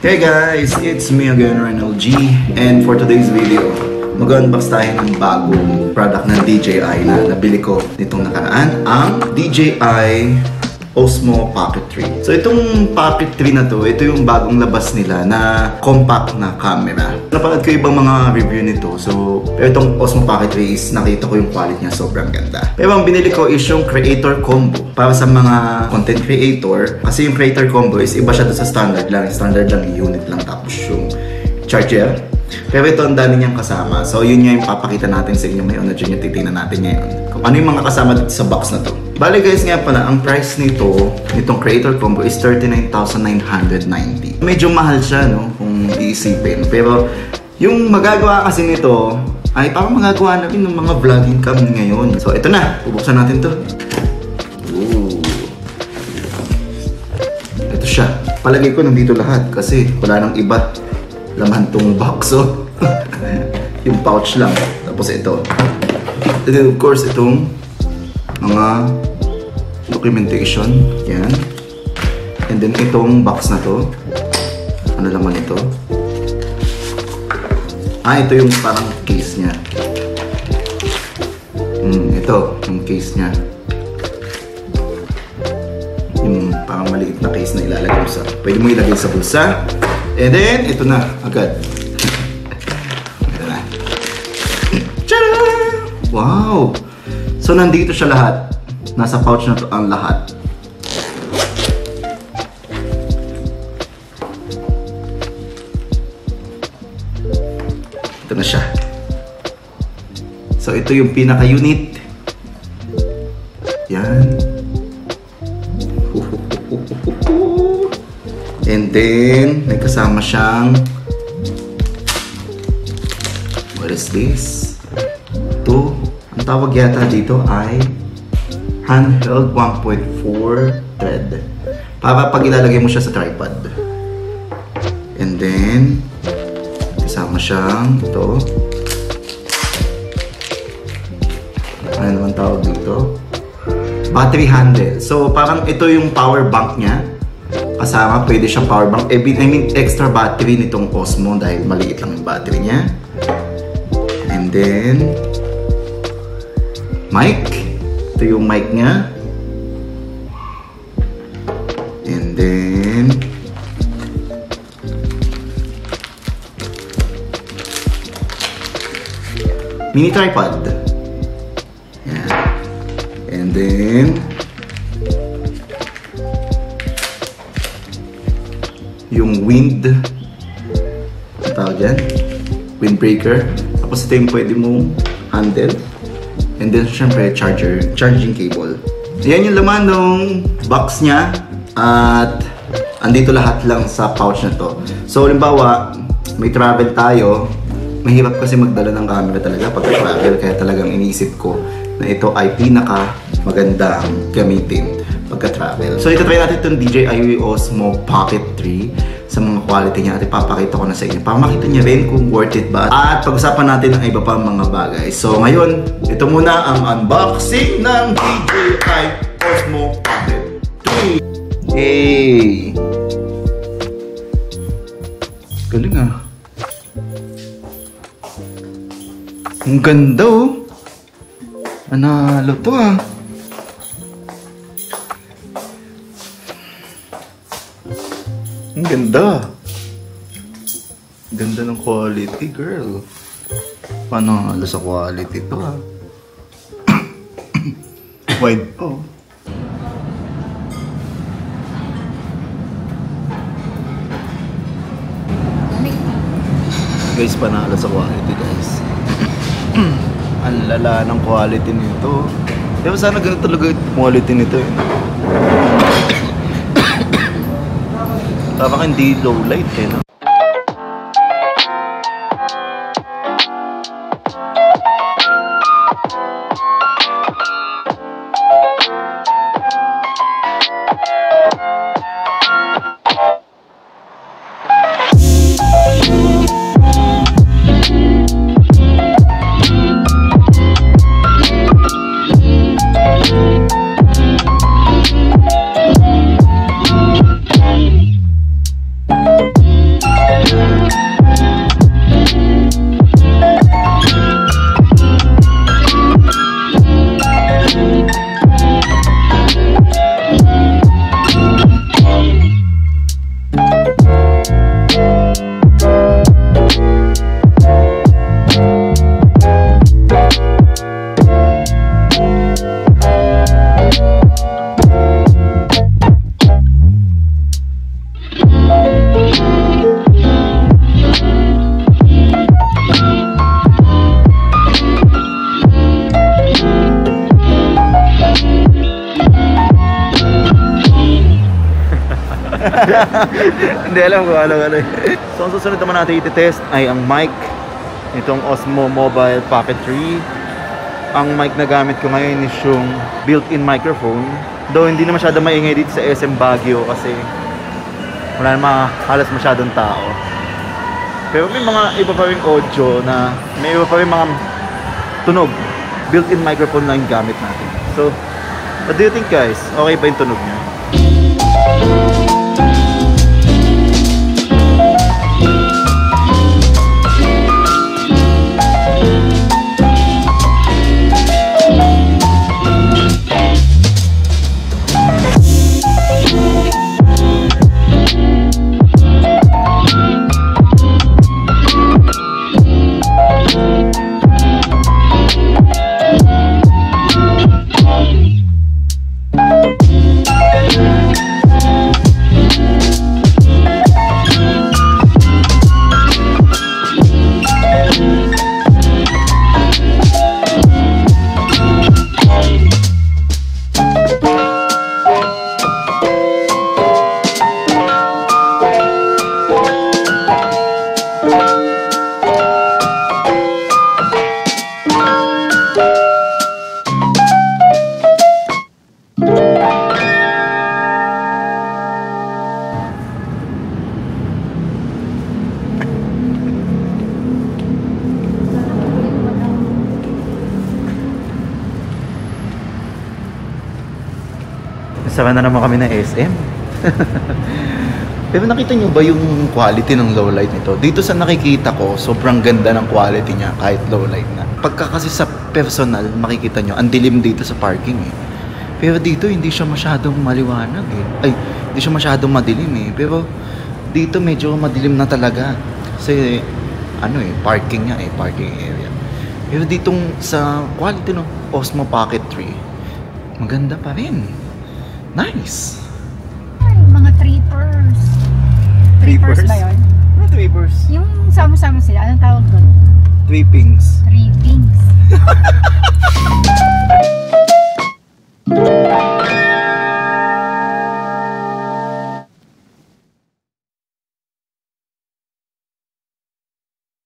Hey guys, it's me again, Reynold G. And for today's video, mag-unbox tayo ng bagong product ng DJI na nabili ko nitong nakaraan, ang DJI Osmo Pocket 3. So itong Pocket 3 na to, ito yung bagong labas nila na compact na camera. Napanood ko ibang mga review nito. So itong Osmo Pocket 3 is nakita ko yung quality niya, sobrang ganda. Pero ang binili ko is yung Creator Combo para sa mga content creator. Kasi yung Creator Combo is iba siya doon sa standard lang. Standard lang yung unit lang tapos yung charger. Pero ito ang dami niyang kasama. So yun yung papakita natin sa inyo ngayon at yun yung titignan natin ngayon. Kung ano yung mga kasama dito sa box na to. Bale guys, nga pala, ang price nitong Creator Combo is 39,990. Medyo mahal siya, no? Kung iisipin. Pero yung magagawa kasi nito ay parang magagawa na rin ng mga vlogging cam ngayon. So ito na, bubuksan natin to. Ooh. Ito siya. Palagay ko nandito lahat kasi wala nang iba. Laman tong box, so yung pouch lang. Tapos ito. And then of course itong mga documentation. Yan. And then itong box na to. Ano laman ito? Ito yung parang case niya. Ito, yung case niya. Yung parang maliit na case na ilalagay mo sa. Pwede mo ilagay sa bulsa. And then, ito na, agad. Ito na. Tcharam! Wow! So, nandito siya lahat. Nasa pouch na to ang lahat. Ito na siya. So, ito yung pinaka-unit. Yan. And then, may kasama siyang what is this? Ito, ang tawag yata dito ay handheld 1.4 thread. Para pag ilalagay mo siya sa tripod. And then, kasama siyang ito. Ano naman tawag dito? Battery handle. So, parang ito yung power bank niya. Kasama, pwede siyang power bank. I mean, extra battery nitong Osmo dahil maliit lang yung battery niya. And then, mic. Ito yung mic niya. And then, mini tripod. Yan. And then, yung wind, ang tawag dyan, windbreaker. Tapos ito yung pwede mong handle. And then syempre charging cable. Ayan yung laman ng box niya. At andito lahat lang sa pouch na to. So halimbawa, may travel tayo. Mahirap kasi magdala ng camera talaga pag travel. Kaya talagang iniisip ko na ito ay pinaka magandang gamitin pagka-travel. So, ito try natin itong DJI Osmo Pocket 3 sa mga quality niya at ipapakita ko na sa inyo para makita niya rin kung worth it ba at pag-usapan natin ang iba pa mga bagay. So, ngayon, ito muna ang unboxing ng DJI Osmo Pocket 3. Hey! Galing ah. Ang ganda oh. Analo to ah. Ang ganda. Ganda ng quality, girl. Panalo sa quality to ha. Wide po. Guys, panalo sa quality, guys. Ang lala ng quality nito. Diba sana ganito talaga yung quality nito eh. Parang hindi low light eh, no? Hindi alam ko ano. So ang susunod naman natin i-test ay ang mic. Itong Osmo Mobile Pocket 3. Ang mic na gamit ko ngayon is yung built-in microphone. Though hindi na masyadong maingay dito sa SM Baguio kasi wala na halos masyadong tao. Pero may mga iba pa rin audio na may iba pa rin mga tunog. Built-in microphone lang yung gamit natin. So, what do you think guys? Okay ba yung tunog niya? Sama na naman kami ng SM. Pero nakita nyo ba yung quality ng low light nito? Dito sa nakikita ko, sobrang ganda ng quality niya kahit low light na. Pagka kasi sa personal, makikita nyo, ang dilim dito sa parking eh. Pero dito hindi siya masyadong maliwanag eh. Ay, hindi siya masyadong madilim eh. Pero dito medyo madilim na talaga. Kasi ano eh, parking niya eh, parking area. Pero ditong sa quality ng Osmo Pocket 3, maganda pa rin. Nice! Ay, mga trippers. Trippers ba yun? Ano trippers? Yung sama-sama sila, anong tawag doon? Trippings. Trippings.